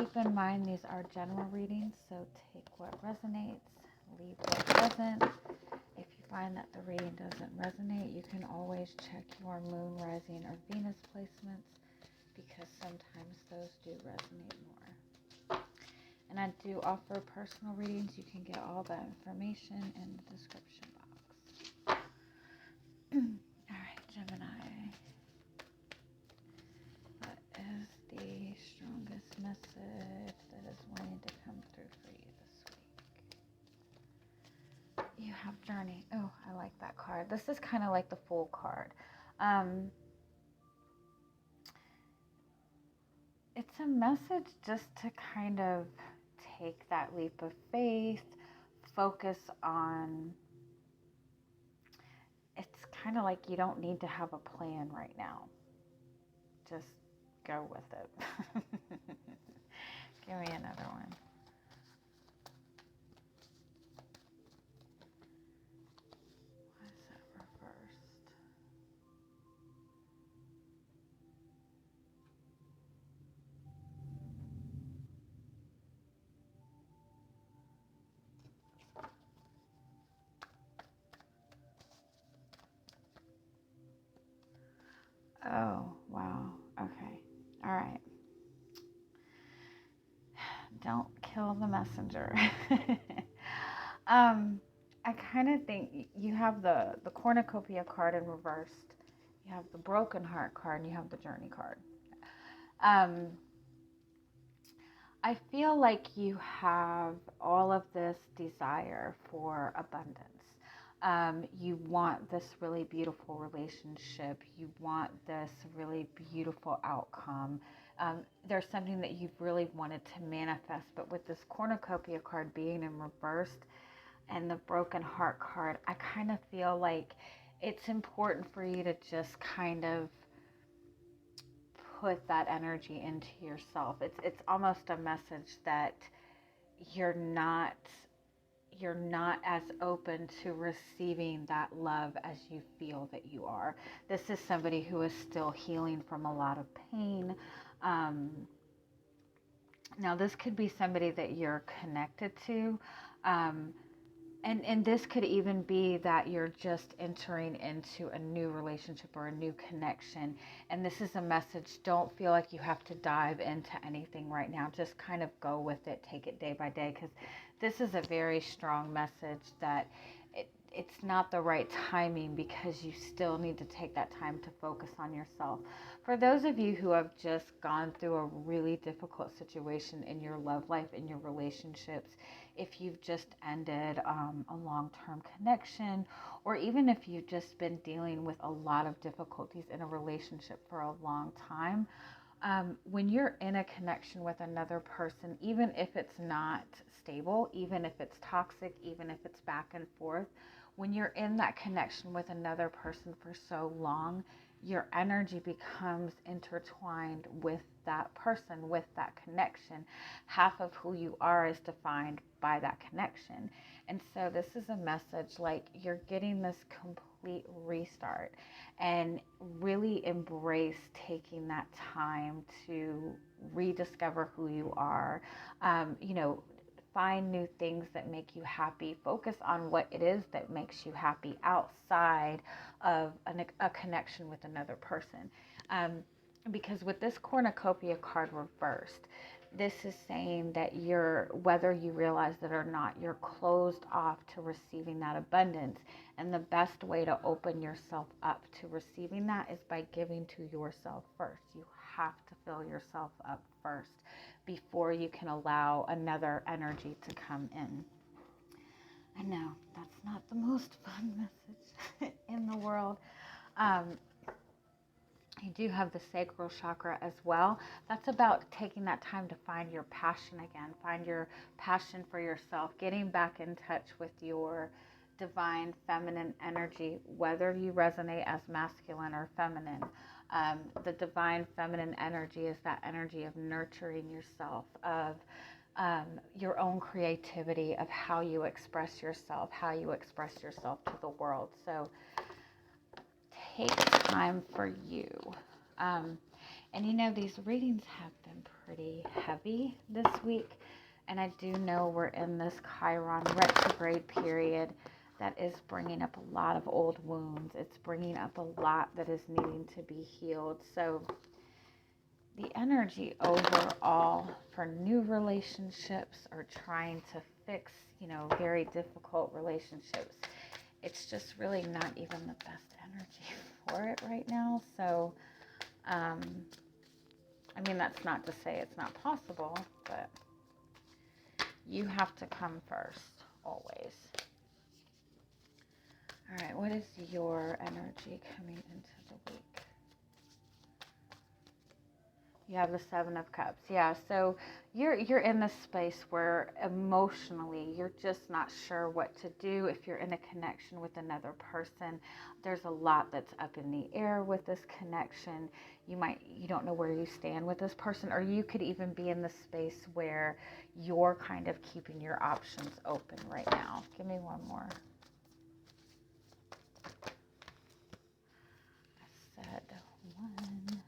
keep in mind these are general readings, so take what resonates, leave what doesn't. If you find that the reading doesn't resonate, you can always check your moon, rising, or Venus placements, because sometimes those do resonate more. And I do offer personal readings. You can get all that information in the description box. All right, Gemini. What is the strongest message that is wanting to come through for you this week? You have Journey. Oh, I like that card. This is kind of like the Fool card. It's a message just to kind of take that leap of faith, focus on, it's kind of like you don't need to have a plan right now. Just go with it. Give me another one. Why is that reversed? Oh, wow. Okay. All right. Don't kill the messenger. I kind of think you have the cornucopia card in reversed. You have the broken heart card, and you have the journey card. I feel like you have all of this desire for abundance. You want this really beautiful relationship. You want this really beautiful outcome. There's something that you've really wanted to manifest, but with this cornucopia card being in reversed and the broken heart card, I kind of feel like it's important for you to just kind of put that energy into yourself. It's almost a message that you're not as open to receiving that love as you feel that you are. This is somebody who is still healing from a lot of pain. Now this could be somebody that you're connected to. And this could even be that you're just entering into a new relationship or a new connection. And this is a message, don't feel like you have to dive into anything right now. Just kind of go with it, take it day by day, because this is a very strong message that it's not the right timing, because you still need to take that time to focus on yourself. For those of you who have just gone through a really difficult situation in your love life, in your relationships, if you've just ended a long-term connection, or even if you've just been dealing with a lot of difficulties in a relationship for a long time, when you're in a connection with another person, even if it's not stable, even if it's toxic, even if it's back and forth, when you're in that connection with another person for so long, your energy becomes intertwined with that person, with that connection. Half of who you are is defined by that connection. And so this is a message like you're getting this complete restart, and really embrace taking that time to rediscover who you are. Find new things that make you happy. Focus on what it is that makes you happy outside of a connection with another person. Because with this cornucopia card reversed, this is saying that whether you realize it or not, you're closed off to receiving that abundance. And the best way to open yourself up to receiving that is by giving to yourself first. You have to fill yourself up first before you can allow another energy to come in. I know that's not the most fun message in the world. You do have the sacral chakra as well. That's about taking that time to find your passion again, find your passion for yourself, getting back in touch with your divine feminine energy, whether you resonate as masculine or feminine. The divine feminine energy is that energy of nurturing yourself, of your own creativity, of how you express yourself to the world. So take time for you. And these readings have been been pretty heavy this week. And I do know we're in this Chiron retrograde period that is bringing up a lot of old wounds. It's bringing up a lot that is needing to be healed. So the energy overall for new relationships or trying to fix, very difficult relationships, it's just really not even the best energy for it right now. So, that's not to say it's not possible, but you have to come first, always. All right, what is your energy coming into the week? You have the Seven of Cups. Yeah, so you're in this space where emotionally you're just not sure what to do. If you're in a connection with another person, there's a lot that's up in the air with this connection. You don't know where you stand with this person, or you could even be in the space where you're kind of keeping your options open right now. Give me one more. I said one.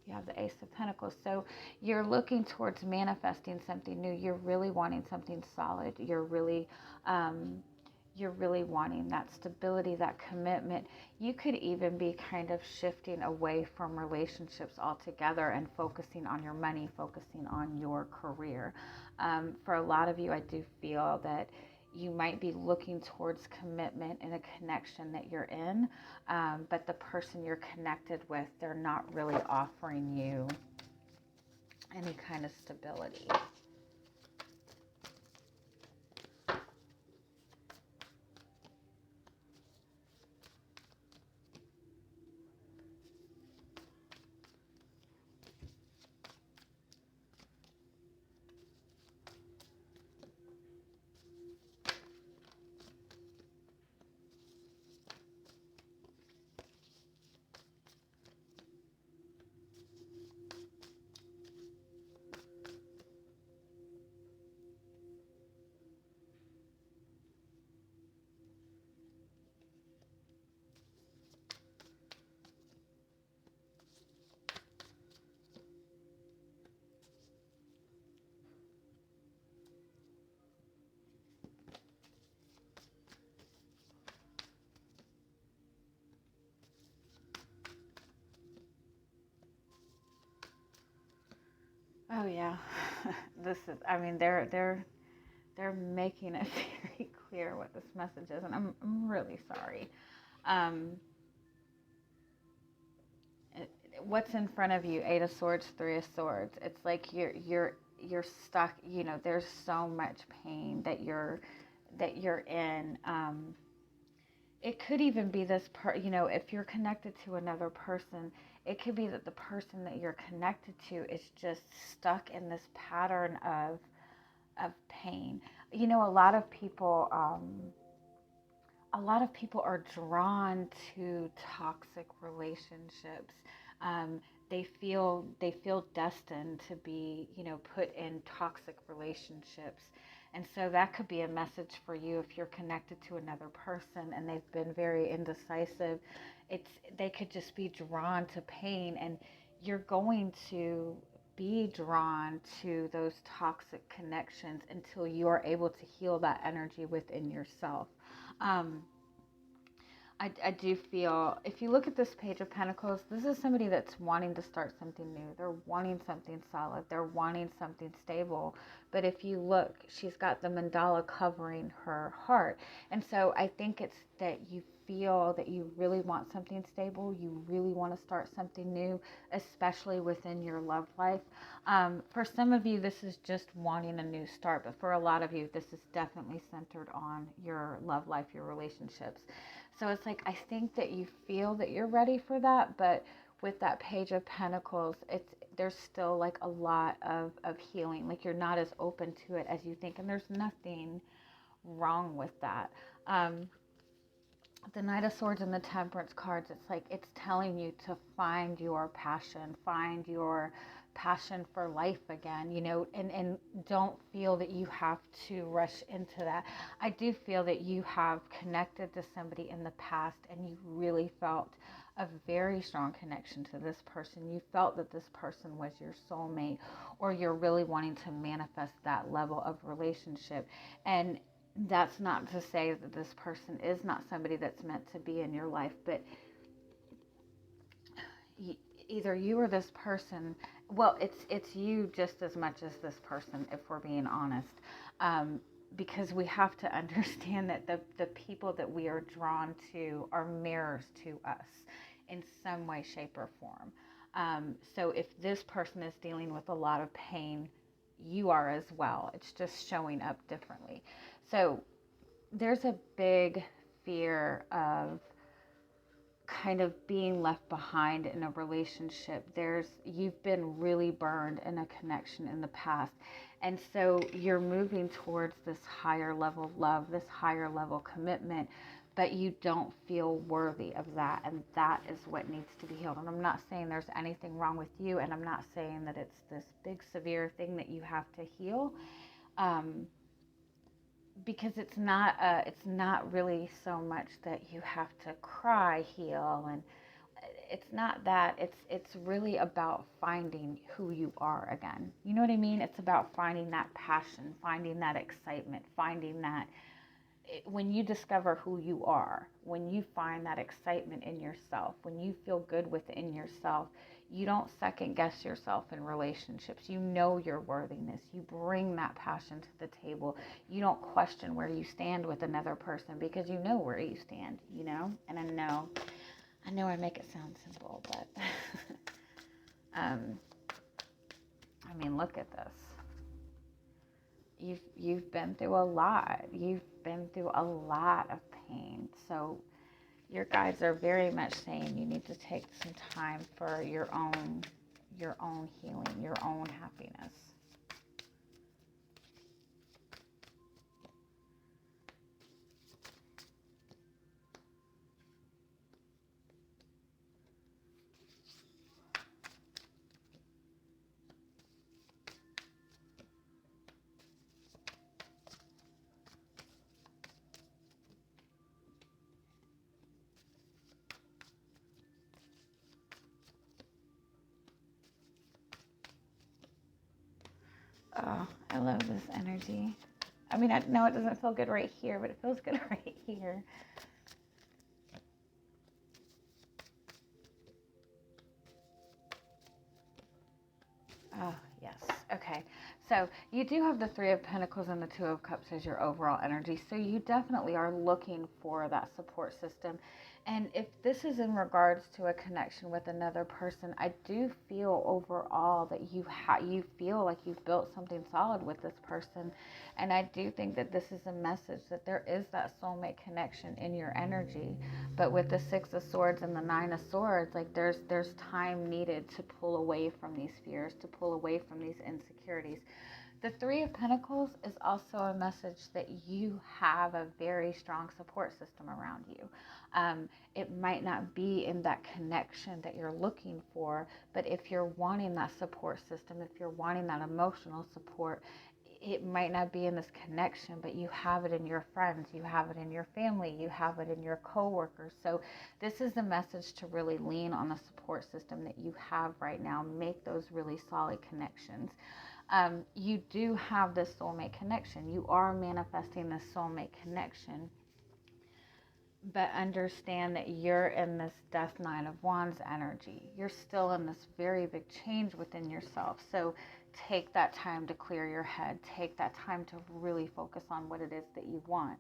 You have the Ace of Pentacles. So you're looking towards manifesting something new. You're really wanting something solid. You're really wanting that stability, that commitment. You could even be kind of shifting away from relationships altogether and focusing on your money, focusing on your career. For a lot of you, I do feel that you might be looking towards commitment in a connection that you're in, but the person you're connected with, they're not really offering you any kind of stability. Oh yeah, they're making it very clear what this message is, and I'm really sorry. Um, what's in front of you? Eight of Swords, Three of Swords. It's like you're stuck. There's so much pain that you're in. It could even be this if you're connected to another person, it could be that the person that you're connected to is just stuck in this pattern of pain. A lot of people are drawn to toxic relationships. They feel destined to be, put in toxic relationships. And so that could be a message for you if you're connected to another person and they've been very indecisive. They could just be drawn to pain, and you're going to be drawn to those toxic connections until you are able to heal that energy within yourself. Um, I do feel, if you look at this Page of Pentacles, this is somebody that's wanting to start something new. They're wanting something solid. They're wanting something stable. But if you look, she's got the mandala covering her heart. And so I think it's that you feel that you really want something stable. You really want to start something new, especially within your love life. For some of you, this is just wanting a new start. But for a lot of you, this is definitely centered on your love life, your relationships. So it's like, I think that you feel that you're ready for that, but with that Page of Pentacles, there's still like a lot of healing. Like you're not as open to it as you think, and there's nothing wrong with that. The Knight of Swords and the Temperance cards, it's like it's telling you to find your passion for life again, and don't feel that you have to rush into that. I do feel that you have connected to somebody in the past and you really felt a very strong connection to this person. You felt that this person was your soulmate, or you're really wanting to manifest that level of relationship. And that's not to say that this person is not somebody that's meant to be in your life, but either you or this person, well, it's you just as much as this person, if we're being honest. Because we have to understand that the people that we are drawn to are mirrors to us in some way, shape, or form. So if this person is dealing with a lot of pain, you are as well. It's just showing up differently. So there's a big fear of kind of being left behind in a relationship. You've been really burned in a connection in the past. And so you're moving towards this higher level of love, this higher level commitment, but you don't feel worthy of that. And that is what needs to be healed. And I'm not saying there's anything wrong with you, and I'm not saying that it's this big severe thing that you have to heal. Because it's not really so much that you have to cry, heal, and it's not that. It's really about finding who you are again. You know what I mean? It's about finding that passion, finding that excitement, finding that when you discover who you are, when you find that excitement in yourself, when you feel good within yourself, you don't second guess yourself in relationships. You know your worthiness. You bring that passion to the table. You don't question where you stand with another person because you know where you stand, you know? And I know I make it sound simple, but I mean, look at this. You've been through a lot. You've been through a lot of pain. So your guides are very much saying you need to take some time for your own healing, your own happiness. Oh, I love this energy. I mean, I know it doesn't feel good right here, but it feels good right here. Oh, yes. Okay. So you do have the Three of Pentacles and the Two of Cups as your overall energy. So you definitely are looking for that support system. And if this is in regards to a connection with another person, I do feel overall that you feel like you've built something solid with this person. And I do think that this is a message that there is that soulmate connection in your energy. But with the Six of Swords and the Nine of Swords, like there's time needed to pull away from these fears, to pull away from these insecurities. The Three of Pentacles is also a message that you have a very strong support system around you. It might not be in that connection that you're looking for, but if you're wanting that support system, if you're wanting that emotional support, it might not be in this connection, but you have it in your friends, you have it in your family, you have it in your coworkers. So this is a message to really lean on the support system that you have right now. Make those really solid connections. You do have this soulmate connection. You are manifesting this soulmate connection. But understand that you're in this Death Nine of Wands energy. You're still in this very big change within yourself. So take that time to clear your head. Take that time to really focus on what it is that you want.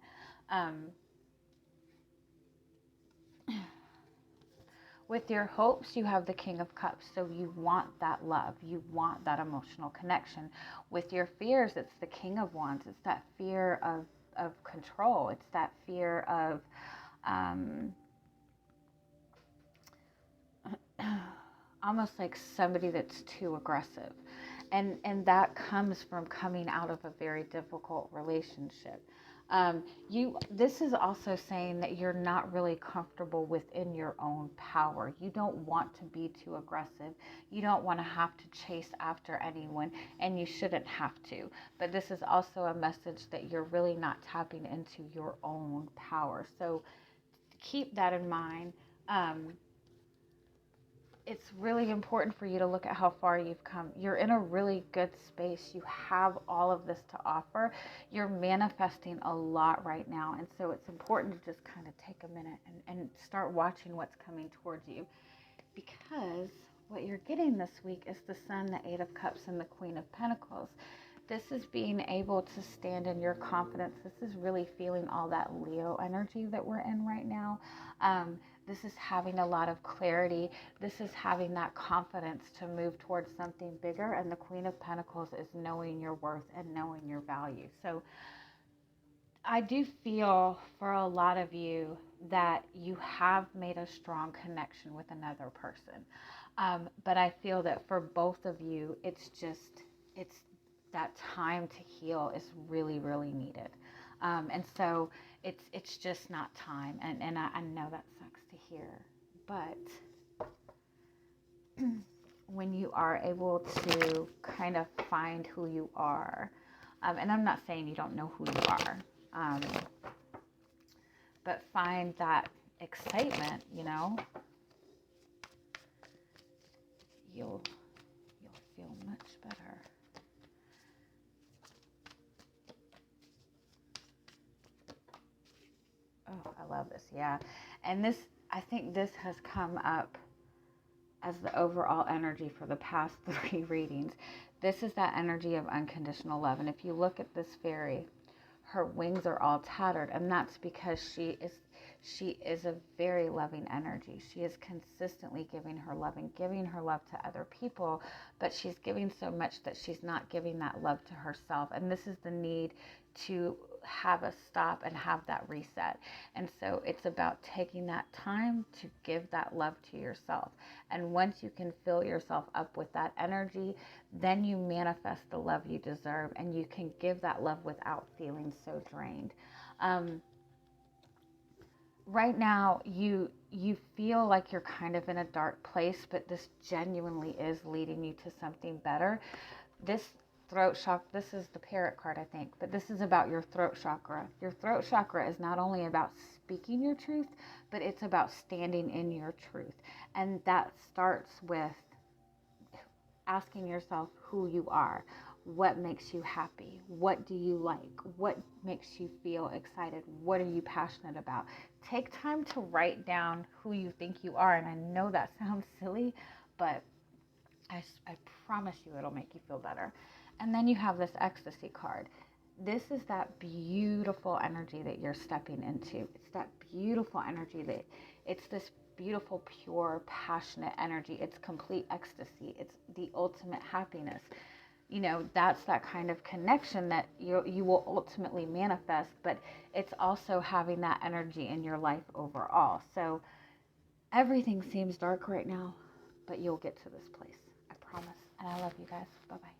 With your hopes, you have the King of Cups. So you want that love. You want that emotional connection. With your fears, it's the King of Wands. It's that fear of control. It's that fear of almost like somebody that's too aggressive. And that comes from coming out of a very difficult relationship. This is also saying that you're not really comfortable within your own power. You don't want to be too aggressive. You don't want to have to chase after anyone, and you shouldn't have to. But this is also a message that you're really not tapping into your own power. So keep that in mind. it's really important for you to look at how far you've come. You're in a really good space. You have all of this to offer. You're manifesting a lot right now. And so it's important to just kind of take a minute and start watching what's coming towards you. Because what you're getting this week is the Sun, the Eight of Cups, and the Queen of Pentacles. This is being able to stand in your confidence. This is really feeling all that Leo energy that we're in right now. This is having a lot of clarity. This is having that confidence to move towards something bigger. And the Queen of Pentacles is knowing your worth and knowing your value. So I do feel for a lot of you that you have made a strong connection with another person. But I feel that for both of you, it's that time to heal is really, really needed. And so it's just not time. And I know that sucks to hear. But when you are able to kind of find who you are, and I'm not saying you don't know who you are, but find that excitement, you'll feel much better. Oh, I love this. Yeah. And I think this has come up as the overall energy for the past 3 readings. This is that energy of unconditional love. And if you look at this fairy, her wings are all tattered, and that's because she is a very loving energy. She is consistently giving her love and giving her love to other people, but she's giving so much that she's not giving that love to herself. And this is the need to have a stop and have that reset. And so it's about taking that time to give that love to yourself. And once you can fill yourself up with that energy, then you manifest the love you deserve, and you can give that love without feeling so drained. Right now, you feel like you're kind of in a dark place, but this genuinely is leading you to something better. This throat chakra, this is the parrot card, I think, but this is about your throat chakra. Your throat chakra is not only about speaking your truth, but it's about standing in your truth. And that starts with asking yourself who you are. What makes you happy? What do you like? What makes you feel excited? What are you passionate about? Take time to write down who you think you are. And I know that sounds silly, but I promise you it'll make you feel better. And then you have this ecstasy card. This is that beautiful energy that you're stepping into. It's that beautiful energy that it's this beautiful, pure, passionate energy. It's complete ecstasy. It's the ultimate happiness. That's that kind of connection that you will ultimately manifest, but it's also having that energy in your life overall. So everything seems dark right now, but you'll get to this place. I promise. And I love you guys. Bye-bye.